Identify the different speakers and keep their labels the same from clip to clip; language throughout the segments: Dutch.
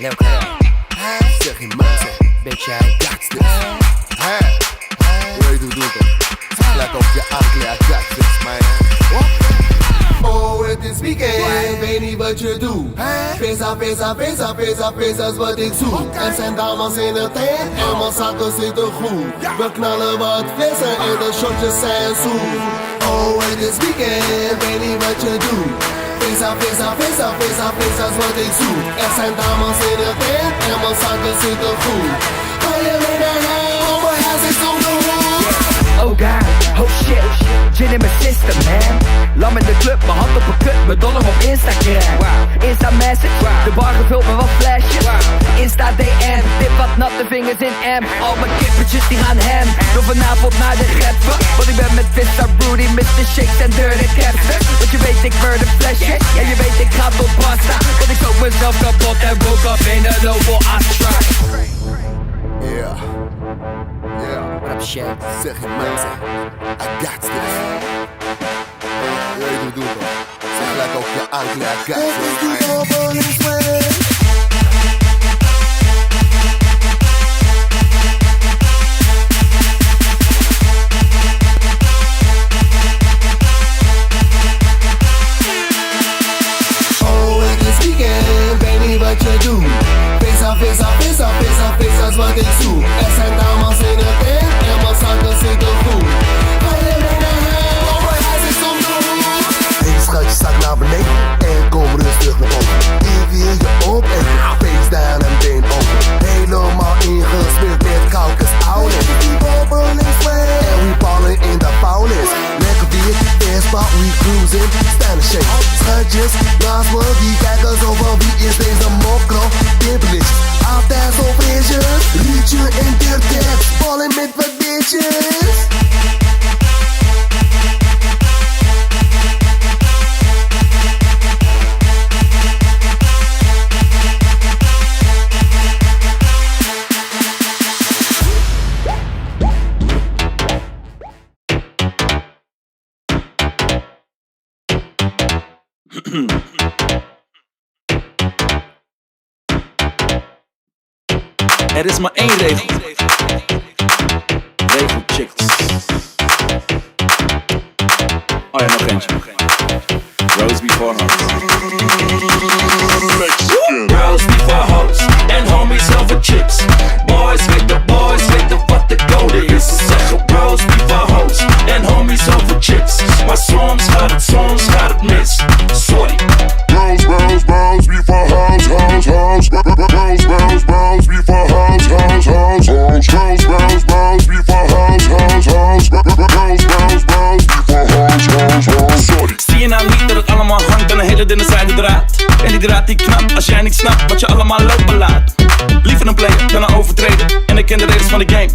Speaker 1: Lil' Cub, zeg je mensen, bitch jij got this. Hoe je doet toch? Plek op je ankle, I got this man. Oh, het is weekend, weet niet wat je doet. Pizza is wat ik zoek. Er zijn dames in de tent en mijn zakken zitten goed. We knallen wat vissen en de shotjes zijn zoet. Oh, het is weekend, weet niet wat je doet. Pizza is wat ik zoek. Er zijn dames in de tent en mijn zakken zitten goed. Ga je mee naar huis, mijn huis is om de hoek.
Speaker 2: Oh god, oh shit, gin in mijn system man. Lam in de club, mijn hand op een kut, mijn dollar op Instagram. Insta message, de bar gevuld met wat flesjes. Insta DM, dip wat natte vingers in M. Al mijn kippertjes die gaan hem. Door vanavond naar de greppen. Want ik ben met Vista Rudy, Mr. Shakes en Dirty Captain. Want je weet ik murder flesjes, ja je weet ik ga tot pasta. Want ik zoek mezelf kapot en woke up in de Noble Astra.
Speaker 1: Yeah. What up, shit? Zeg je mensen, I got this. Hoe je doet toch? Zeg gelijk op je ankle, I got this. Oh, het is weekend, weet niet wat je doet. Pizza is wat ik zoek. Er zijn dames in de tent en mijn zakken zitten goed. Ga je mee naar huis, mijn huis is om de hoek. Hey schatje, zak naar beneden en kom rustig naar boven. Ik wil je op en face down en been open. Helemaal ingesmeerd met kalkens oude. Die bobbelen en we ballen in de vuilnis. Lekker weer, eerstbal, we cruising, stand shake. Schatjes, naast me, die kijken zo van wie is deze mokro. Dibbeltjes, altijd zo frisjes. Rietje en dirtex, ballen met wat bitches.
Speaker 3: Er is maar één regel. Regel chicks. Oh ja, nog eentje. Rose before hoes. Rose before hoes. En homies over chicks. Boys weten wat de code is. Ze zeggen rose before hoes. En homies over chicks. Maar soms gaat het mis. Sorry.
Speaker 4: Rose before hoes, hoes. Rose before hoes, hoes. Rose before hoes, hoes. Sorry.
Speaker 3: Zie je nou niet dat het allemaal hangt aan een hele dunne zijde draad? En die draad die knapt als jij niet snapt wat je allemaal lopen laat. Liever een player dan een overtreden. En ik ken de regels van de game.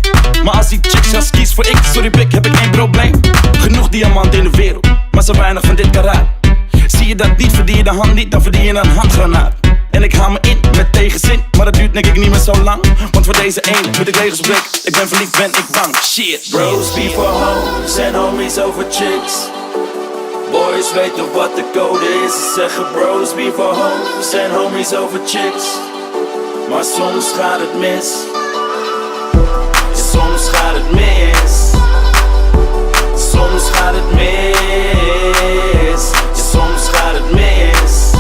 Speaker 3: Maar als die chick zelfs kiest voor ik, sorry pik, heb ik geen probleem. Genoeg diamanten in de wereld, maar zo weinig van dit karaat. Zie je dat niet, verdien je de hand niet, dan verdien je een handgranaat. En ik haal me in met tegenzin, maar dat duurt denk ik niet meer zo lang. Want voor deze ene moet ik regels breken. Ik ben verliefd, ben ik bang, shit. Bros before hoes en homies over chicks. Boys weten wat de code is. Ze zeggen bros before hoes en homies over chicks. Maar soms gaat het mis. Soms gaat het mis. Soms gaat het mis. Soms gaat het mis.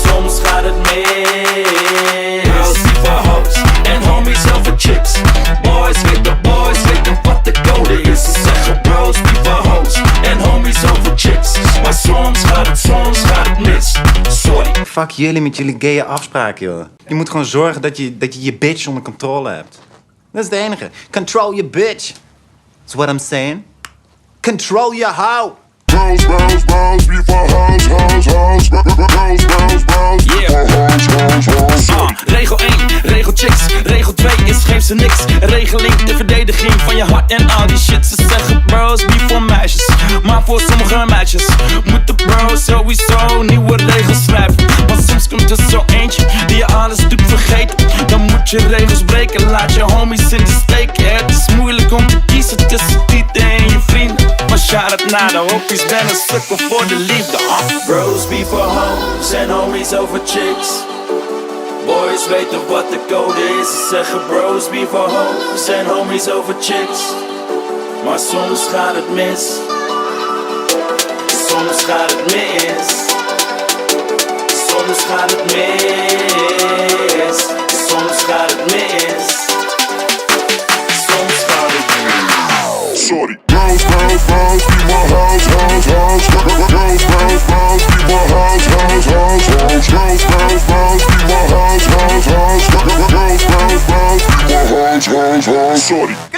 Speaker 3: Soms gaat het mis. Girls before hoes en homies over chicks. Boys weten wat de code is. Ze zeggen bros before hoes en homies over chicks. Maar soms gaat het mis. Sorry.
Speaker 5: Fuck jullie met jullie gaye afspraken, joh. Je moet gewoon zorgen dat je bitch onder controle hebt. Dat is het enige. Control your bitch. That's what I'm saying. Control your hoe.
Speaker 4: Rose before hoes, hoes.
Speaker 3: Regel 1, regel chicks. Regel 2 is geef ze niks. Regeling de verdediging van je hart en al die shit. Ze zeggen bros before meisjes. Maar voor sommige meisjes moet de bro sowieso nieuwe regels schrijven. Want soms komt er zo eentje die je alles doet vergeten. Dan moet je regels breken, laat je homies in de steek. Het is moeilijk om te kiezen tussen tieten en je vrienden. Maar shout out naar de hoppies, ben een sukkel voor de liefde. Bros before hoes en homies over chicks. Boys weten wat de code is. Ze zeggen bros be for hoes. Zijn homies over chicks. Maar soms gaat het mis. Soms gaat het mis. Soms gaat het mis. Soms gaat het mis. Soms gaat het mis.
Speaker 4: Sorry. Girls, girls, girls, be my house, house, house. Girls, girls, girls, be my house, house, house, house. Girls, girls, girls, be my house, house, house. Girls, girls, girls, be my house, house, house. Sorry.